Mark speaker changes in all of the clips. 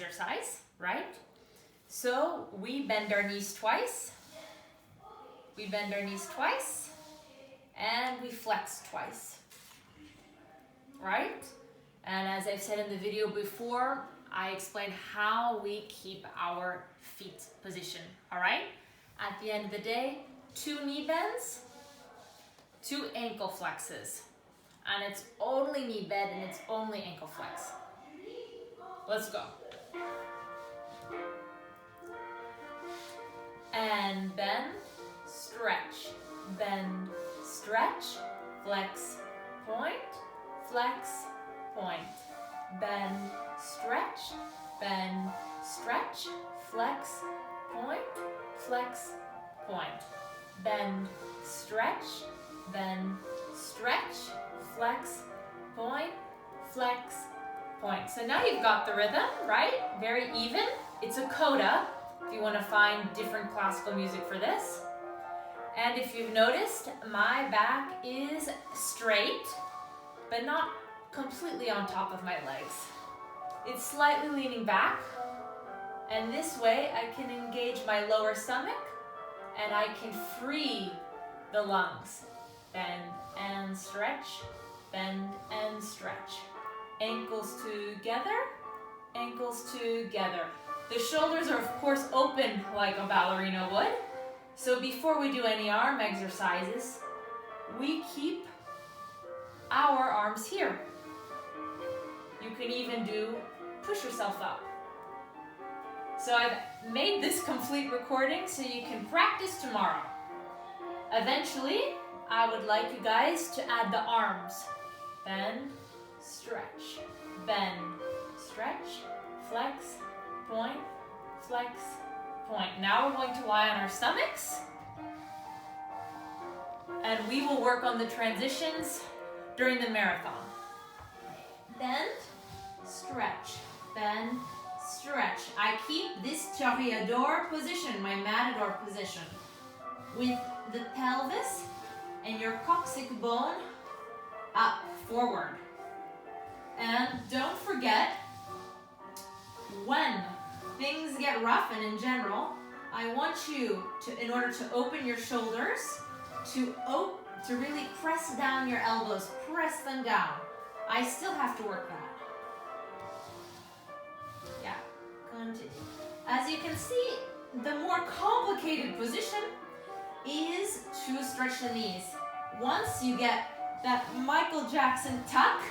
Speaker 1: exercise, right? So we bend our knees twice. We bend our knees twice. And we flex twice, right? And as I've said in the video before, I explained how we keep our feet position, all right? At the end of the day, 2 knee bends, 2 ankle flexes. And it's only knee bend and it's only ankle flex. Let's go. And bend, stretch, bend, stretch, flex, point, flex, point. Bend, stretch, bend, stretch, flex, point, flex, point. Bend, stretch, bend, stretch, flex, point, flex, point. So now you've got the rhythm, right? Very even. It's a coda if you want to find different classical music for this. And if you've noticed, my back is straight, but not completely on top of my legs. It's slightly leaning back, and this way I can engage my lower stomach and I can free the lungs. Bend and stretch, bend and stretch. Ankles together, ankles together. The shoulders are of course open like a ballerina would. So before we do any arm exercises, we keep our arms here. You can even do push yourself up. So I've made this complete recording so you can practice tomorrow. Eventually, I would like you guys to add the arms. Bend, stretch, bend, stretch, flex, point, flex, point. Now we're going to lie on our stomachs and we will work on the transitions during the marathon. Bend, stretch, bend, stretch. I keep this toreador position, my matador position, with the pelvis and your coccyx bone up, forward. And don't forget, when things get rough and in general, I want you to, in order to open your shoulders, to really press down your elbows, press them down. I still have to work that. Yeah, continue. As you can see, the more complicated position is to stretch the knees. Once you get that Michael Jackson tuck,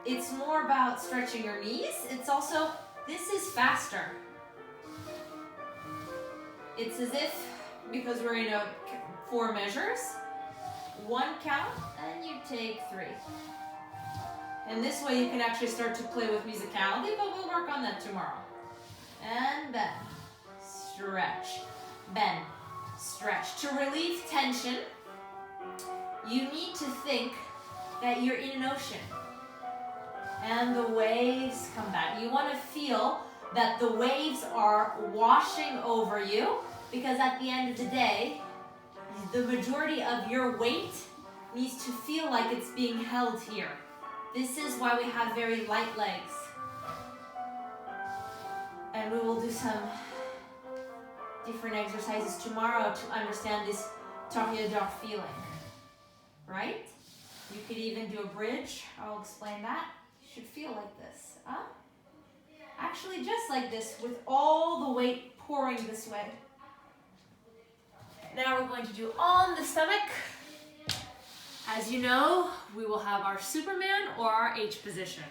Speaker 1: it's more about stretching your knees. It's also, this is faster. It's as if, because we're in 4 measures, 1 count, and you take 3. And this way you can actually start to play with musicality, but we'll work on that tomorrow. And bend, stretch, bend, stretch. To relieve tension, you need to think that you're in an ocean and the waves come back. You want to feel that the waves are washing over you, because at the end of the day, the majority of your weight needs to feel like it's being held here. This is why we have very light legs. And we will do some different exercises tomorrow to understand this toreador feeling, right? You could even do a bridge. I'll explain that. You should feel like this, huh? Actually, just like this, with all the weight pouring this way. Now we're going to do on the stomach. As you know, we will have our Superman or our H position.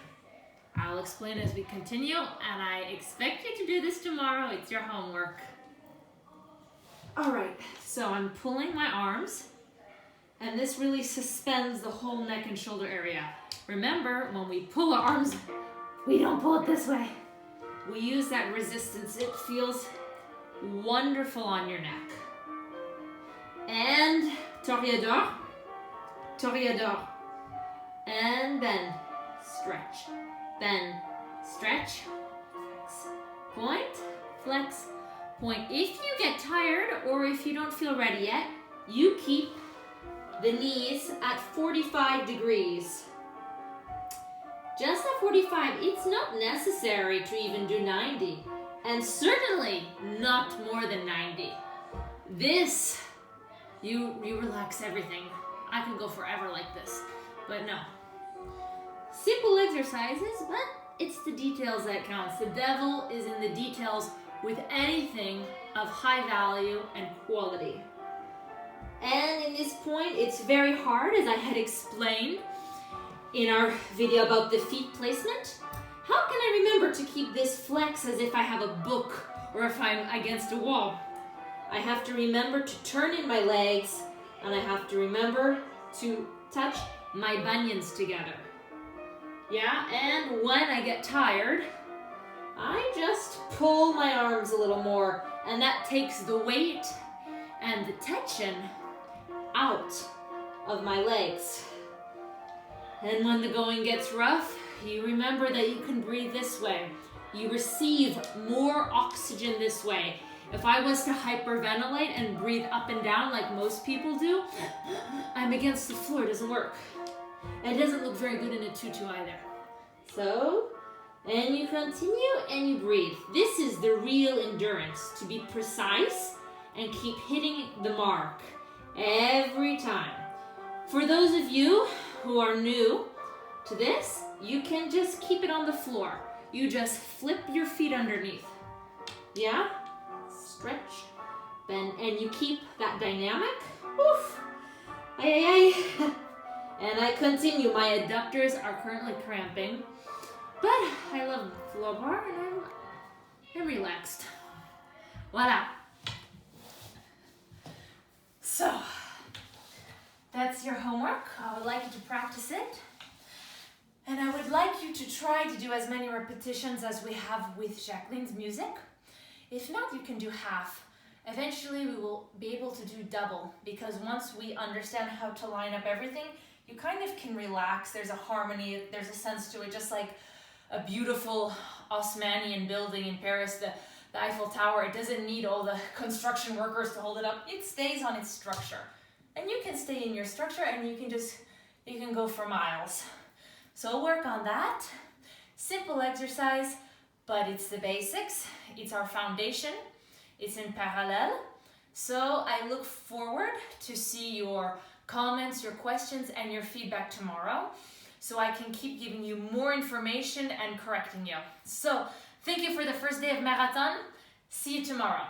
Speaker 1: I'll explain as we continue, and I expect you to do this tomorrow. It's your homework. All right, so I'm pulling my arms, and this really suspends the whole neck and shoulder area. Remember, when we pull our arms, we don't pull it this way. We use that resistance. It feels wonderful on your neck. And toreador, toreador, and bend, stretch, bend, stretch, flex, point, flex, point. If you get tired or if you don't feel ready yet, you keep the knees at 45 degrees.
Speaker 2: just at 45. It's not necessary to even do 90. And certainly not more than 90. This, you relax everything. I could go forever like this, but no. Simple exercises, but it's the details that counts. The devil is in the details with anything of high value and quality. And in this point, it's very hard, as I had explained in our video about the feet placement. How can I remember to keep this flex as if I have a book or if I'm against a wall? I have to remember to turn in my legs, and I have to remember to touch my bunions together. Yeah, and when I get tired, I just pull my arms a little more, and that takes the weight and the tension out of my legs. And when the going gets rough, you remember that you can breathe this way. You receive more oxygen this way. If I was to hyperventilate and breathe up and down like most people do, I'm against the floor, it doesn't work. And it doesn't look very good in a tutu either. So, and you continue and you breathe. This is the real endurance, to be precise and keep hitting the mark every time. For those of you who are new to this, you can just keep it on the floor. You just flip your feet underneath. Yeah? Stretch, bend, and you keep that dynamic. Woof. Ay, ay, ay. And I continue. My adductors are currently cramping, but I love the low bar and I'm relaxed. Voila. So, that's your homework. I would like you to practice it. And I would like you to try to do as many repetitions as we have with Jacqueline's music. If not, you can do half. Eventually, we will be able to do double, because once we understand how to line up everything, you kind of can relax. There's a harmony, there's a sense to it, just like a beautiful Haussmannian building in Paris, the Eiffel Tower. It doesn't need all the construction workers to hold it up. It stays on its structure. And you can stay in your structure and you can go for miles. So work on that. Simple exercise, but it's the basics. It's our foundation. It's in parallel. So I look forward to see your comments, your questions, and your feedback tomorrow, so I can keep giving you more information and correcting you. So thank you for the first day of marathon. See you tomorrow.